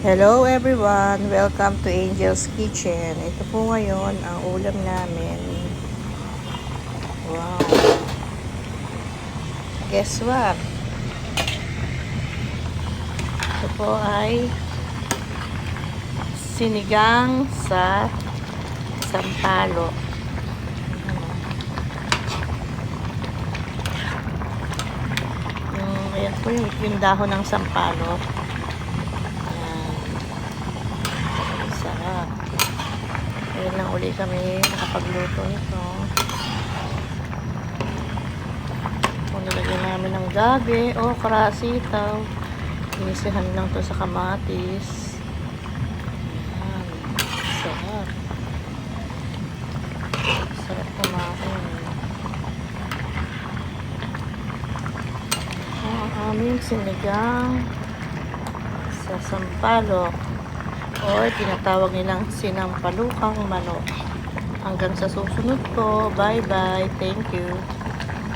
Hello everyone! Welcome to Angel's Kitchen. Ito po ngayon ang ulam namin. Wow! Guess what? Ito po ay sinigang sa sampalok. Ayan po yung dahon ng sampalok. Sarap. Ngayon lang uli kami nakapagluto nito. Kung nilagyan namin ng gabi o karasitaw, inisihan lang to sa kamatis. Ayan. Sarap. Sarap kumain. Ang aming sinigang sa sampalok, or tinatawag nilang sinampalukang manok. Hanggang sa susunod ko. Bye bye. Thank you.